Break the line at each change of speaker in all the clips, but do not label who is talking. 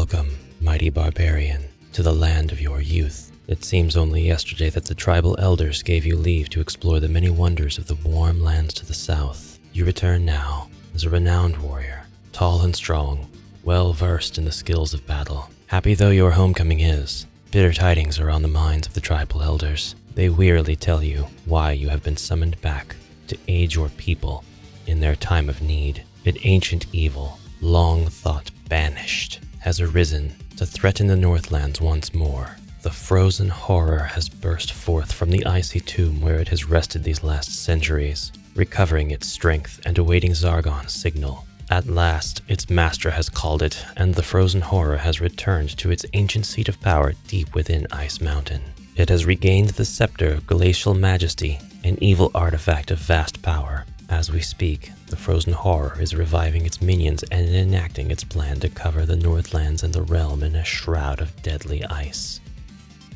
Welcome, mighty barbarian, to the land of your youth. It seems only yesterday that the tribal elders gave you leave to explore the many wonders of the warm lands to the south. You return now as a renowned warrior, tall and strong, well versed in the skills of battle. Happy though your homecoming is, bitter tidings are on the minds of the tribal elders. They wearily tell you why you have been summoned back to aid your people in their time of need. An ancient evil, long thought banished, has arisen to threaten the Northlands once more. The frozen horror has burst forth from the icy tomb where it has rested these last centuries, recovering its strength and awaiting Zargon's signal. At last, its master has called it, and the frozen horror has returned to its ancient seat of power deep within Ice Mountain. It has regained the scepter of glacial majesty, an evil artifact of vast power. As we speak, the frozen horror is reviving its minions and enacting its plan to cover the Northlands and the realm in a shroud of deadly ice.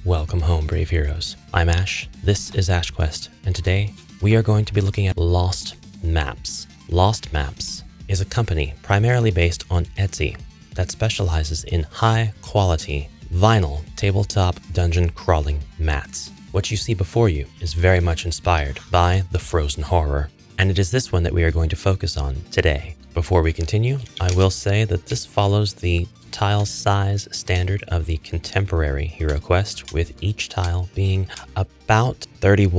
Welcome home, brave heroes. I'm Ash, this is HeroQuest, and today we are going to be looking at Lost Maps. Lost Maps is a company primarily based on Etsy that specializes in high-quality vinyl tabletop dungeon crawling mats. What you see before you is very much inspired by the frozen horror, and it is this one that we are going to focus on today. Before we continue, I will say that this follows the tile size standard of the contemporary HeroQuest, with each tile being about 32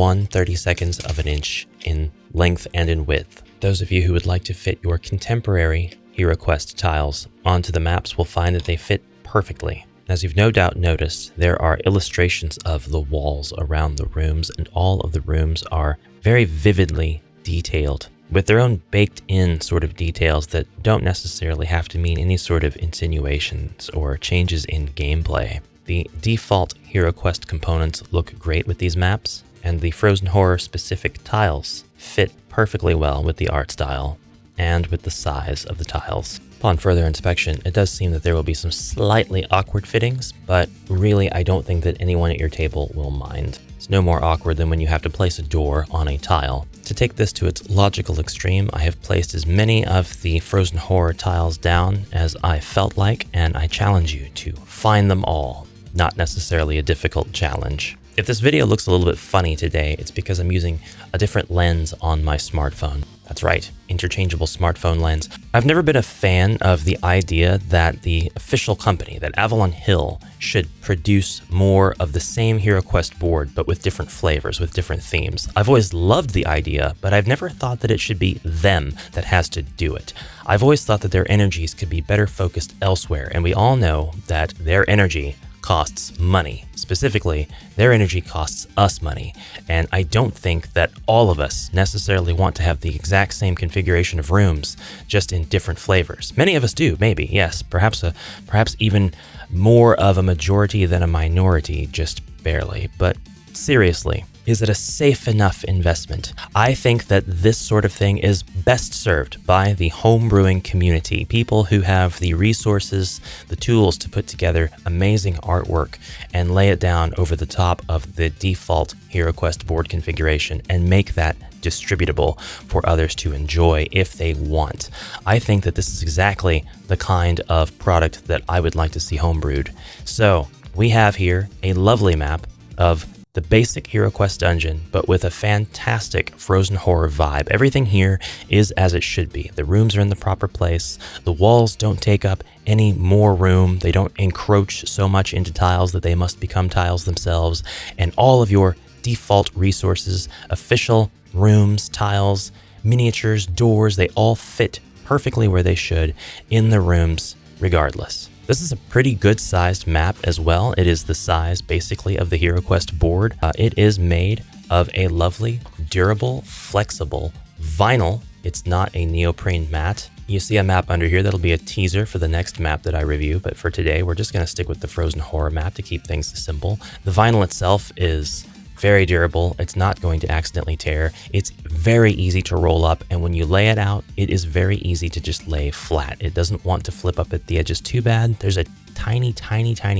of an inch in length and in width. Those of you who would like to fit your contemporary HeroQuest tiles onto the maps will find that they fit perfectly. As you've no doubt noticed, there are illustrations of the walls around the rooms, and all of the rooms are very vividly detailed, with their own baked-in sort of details that don't necessarily have to mean any sort of insinuations or changes in gameplay. The default HeroQuest components look great with these maps, and the Frozen Horror specific tiles fit perfectly well with the art style and with the size of the tiles. Upon further inspection, it does seem that there will be some slightly awkward fittings, but really I don't think that anyone at your table will mind. It's no more awkward than when you have to place a door on a tile. To take this to its logical extreme, I have placed as many of the Frozen Horror tiles down as I felt like, and I challenge you to find them all. Not necessarily a difficult challenge. If this video looks a little bit funny today, it's because I'm using a different lens on my smartphone. That's right, interchangeable smartphone lens. I've never been a fan of the idea that the official company, that Avalon Hill, should produce more of the same HeroQuest board, but with different flavors, with different themes. I've always loved the idea, but I've never thought that it should be them that has to do it. I've always thought that their energies could be better focused elsewhere, and we all know that their energy costs money. Specifically, their energy costs us money, and I don't think that all of us necessarily want to have the exact same configuration of rooms, just in different flavors. Many of us do, maybe, yes, perhaps even more of a majority than a minority, just barely. But seriously, is it a safe enough investment? I think that this sort of thing is best served by the homebrewing community, people who have the resources, the tools to put together amazing artwork and lay it down over the top of the default HeroQuest board configuration and make that distributable for others to enjoy if they want. I think that this is exactly the kind of product that I would like to see homebrewed. So we have here a lovely map of the basic HeroQuest dungeon, but with a fantastic Frozen Horror vibe. Everything here is as it should be. The rooms are in the proper place. The walls don't take up any more room. They don't encroach so much into tiles that they must become tiles themselves. And all of your default resources, official rooms, tiles, miniatures, doors, they all fit perfectly where they should in the rooms regardless. This is a pretty good sized map as well. It is the size basically of the HeroQuest board. It is made of a lovely, durable, flexible vinyl. It's not a neoprene mat. You see a map under here that'll be a teaser for the next map that I review, but for today we're just going to stick with the Frozen Horror map to keep things simple. The vinyl itself is very durable. It's not going to accidentally tear. It's very easy to roll up, and when you lay it out, it is very easy to just lay flat. It doesn't want to flip up at the edges too bad. There's a tiny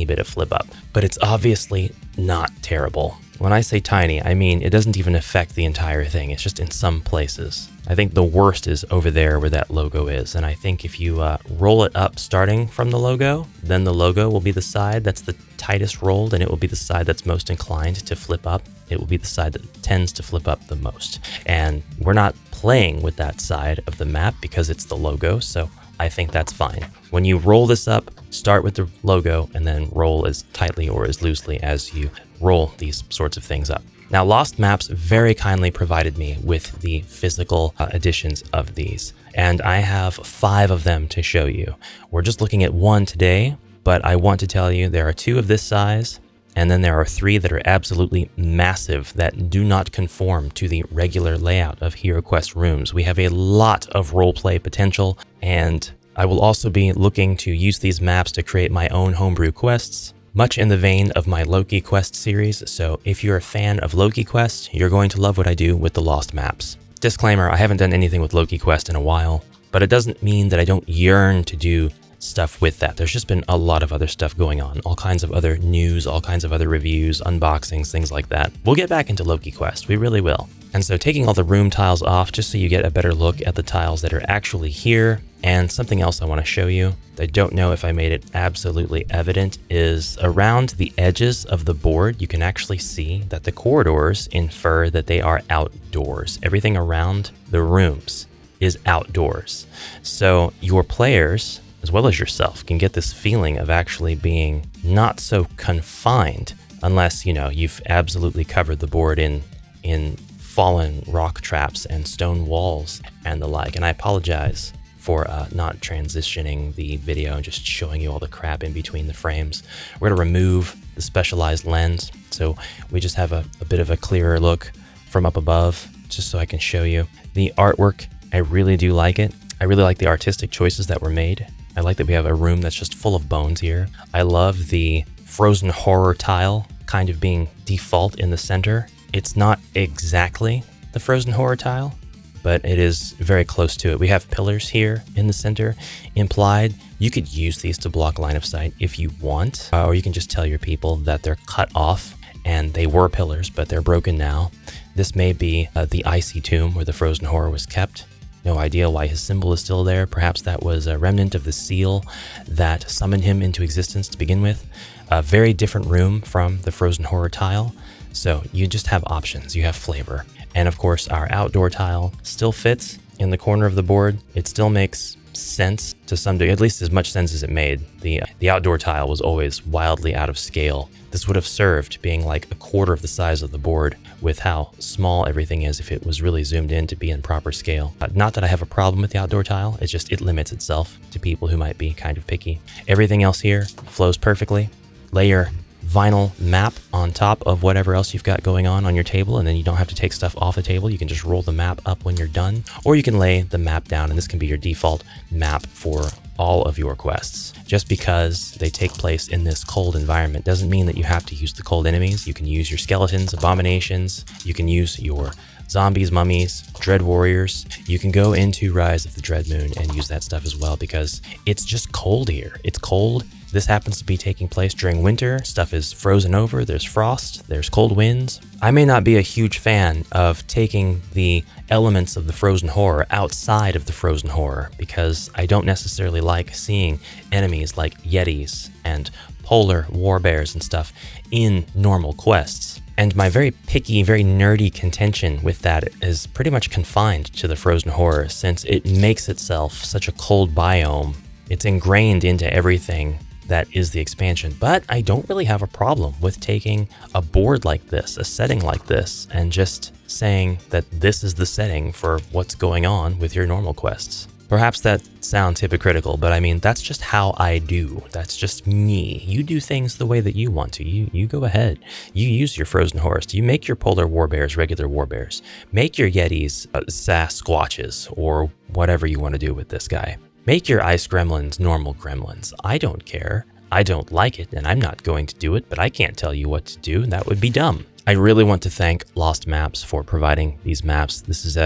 bit of flip up, but it's obviously not terrible. When I say tiny, I mean it doesn't even affect the entire thing. It's just in some places. I think the worst is over there where that logo is. And I think if you roll it up starting from the logo, then the logo will be the side that's the tightest rolled, and it will be the side that's most inclined to flip up. It will be the side that tends to flip up the most. And we're not playing with that side of the map because it's the logo, so I think that's fine. When you roll this up, start with the logo and then roll as tightly or as loosely as you roll these sorts of things up. Now, Lost Maps very kindly provided me with the physical editions of these, and I have 5 of them to show you. We're just looking at 1 today, but I want to tell you there are 2 of this size, and then there are 3 that are absolutely massive that do not conform to the regular layout of HeroQuest rooms. We have a lot of roleplay potential, and I will also be looking to use these maps to create my own homebrew quests, much in the vein of my Loki Quest series. So if you're a fan of Loki Quest, you're going to love what I do with the Lost Maps. Disclaimer, I haven't done anything with Loki Quest in a while, but it doesn't mean that I don't yearn to do stuff with that. There's just been a lot of other stuff going on, all kinds of other news, all kinds of other reviews, unboxings, things like that. We'll get back into Loki Quest, we really will. And so taking all the room tiles off just so you get a better look at the tiles that are actually here. And something else I want to show you, I don't know if I made it absolutely evident, is around the edges of the board, you can actually see that the corridors infer that they are outdoors. Everything around the rooms is outdoors. So your players, as well as yourself, can get this feeling of actually being not so confined unless, you know, you've absolutely covered the board in fallen rock traps and stone walls and the like. And I apologize for not transitioning the video and just showing you all the crap in between the frames. We're gonna remove the specialized lens, so we just have a bit of a clearer look from up above, just so I can show you. The artwork, I really do like it. I really like the artistic choices that were made. I like that we have a room that's just full of bones here. I love the frozen horror tile kind of being default in the center. It's not exactly the frozen horror tile, but it is very close to it. We have pillars here in the center implied. You could use these to block line of sight if you want, or you can just tell your people that they're cut off and they were pillars, but they're broken now. This may be the icy tomb where the frozen horror was kept. No idea why his symbol is still there. Perhaps that was a remnant of the seal that summoned him into existence to begin with. A very different room from the frozen horror tile. So you just have options, you have flavor. And of course, our outdoor tile still fits in the corner of the board. It still makes sense to some degree, at least as much sense as it made. The outdoor tile was always wildly out of scale. This would have served being like a quarter of the size of the board with how small everything is if it was really zoomed in to be in proper scale. Not that I have a problem with the outdoor tile, it's just it limits itself to people who might be kind of picky. Everything else here flows perfectly. Layer vinyl map on top of whatever else you've got going on your table, and then you don't have to take stuff off the table. You can just roll the map up when you're done, or you can lay the map down, and this can be your default map for all of your quests. Just because they take place in this cold environment doesn't mean that you have to use the cold enemies. You can use your skeletons, abominations, you can use your zombies, mummies, dread warriors. You can go into Rise of the Dread Moon and use that stuff as well, because it's just cold here. It's cold. This happens to be taking place during winter. Stuff is frozen over, there's frost, there's cold winds. I may not be a huge fan of taking the elements of the frozen horror outside of the frozen horror, because I don't necessarily like seeing enemies like yetis and polar war bears and stuff in normal quests. And my very picky, very nerdy contention with that is pretty much confined to the frozen horror, since it makes itself such a cold biome. It's ingrained into everything that is the expansion. But I don't really have a problem with taking a board like this, a setting like this, and just saying that this is the setting for what's going on with your normal quests. Perhaps that sounds hypocritical, but I mean, that's just how I do. That's just me. You do things the way that you want to. You go ahead. You use your frozen horrors. You make your polar warbears regular warbears. Make your yetis Sasquatches, or whatever you want to do with this guy. Make your ice gremlins normal gremlins. I don't care. I don't like it, and I'm not going to do it, but I can't tell you what to do. That would be dumb. I really want to thank Lost Maps for providing these maps. This is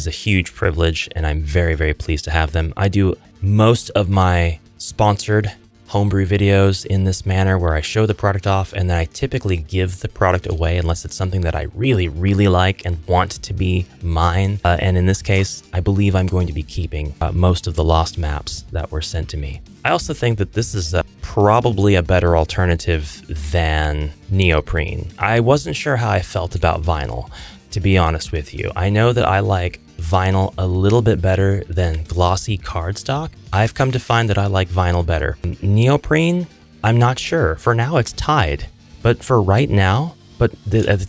a huge privilege, and I'm very, very pleased to have them. I do most of my sponsored homebrew videos in this manner where I show the product off and then I typically give the product away unless it's something that I really, really like and want to be mine. And in this case, I believe I'm going to be keeping most of the lost maps that were sent to me. I also think that this is probably a better alternative than neoprene. I wasn't sure how I felt about vinyl, to be honest with you. I know that I like vinyl a little bit better than glossy cardstock. I've come to find that I like vinyl better. Neoprene, I'm not sure. For now, it's tied. But for right now, at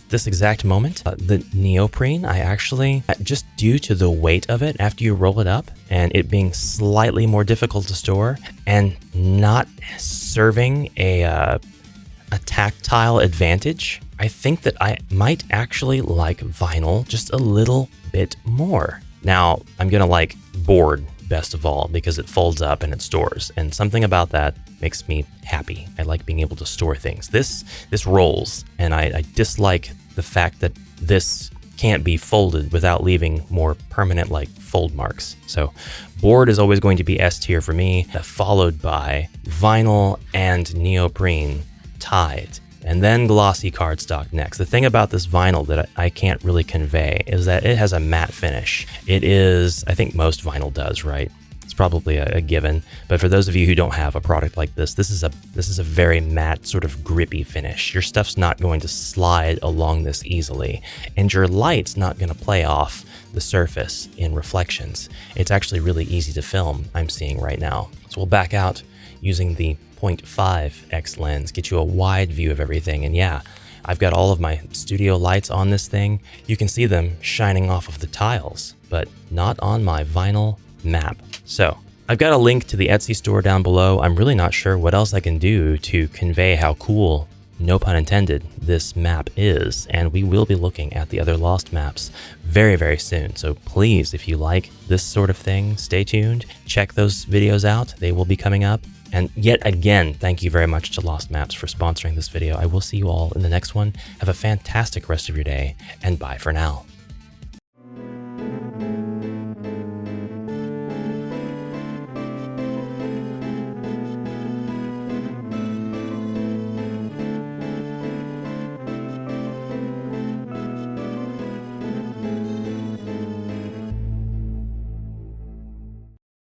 this exact moment, the neoprene, I actually, just due to the weight of it after you roll it up and it being slightly more difficult to store and not serving a tactile advantage, I think that I might actually like vinyl just a little bit more. Now, I'm gonna like board best of all because it folds up and it stores, and something about that makes me happy. I like being able to store things. This rolls, and I dislike the fact that this can't be folded without leaving more permanent like fold marks. So board is always going to be S tier for me, followed by vinyl and neoprene tied, and then glossy cardstock next. The thing about this vinyl that I can't really convey is that it has a matte finish. It is, I think most vinyl does, right? It's probably a given, but for those of you who don't have a product like this, this is a very matte, sort of grippy finish. Your stuff's not going to slide along this easily, and your light's not going to play off the surface in reflections. It's actually really easy to film, I'm seeing right now. So we'll back out using the 0.5x lens, get you a wide view of everything. And yeah, I've got all of my studio lights on this thing. You can see them shining off of the tiles, but not on my vinyl map. So I've got a link to the Etsy store down below. I'm really not sure what else I can do to convey how cool, no pun intended, this map is. And we will be looking at the other Lost maps very, very soon. So please, if you like this sort of thing, stay tuned. Check those videos out. They will be coming up. And yet again, thank you very much to Lost Maps for sponsoring this video. I will see you all in the next one. Have a fantastic rest of your day, and bye for now.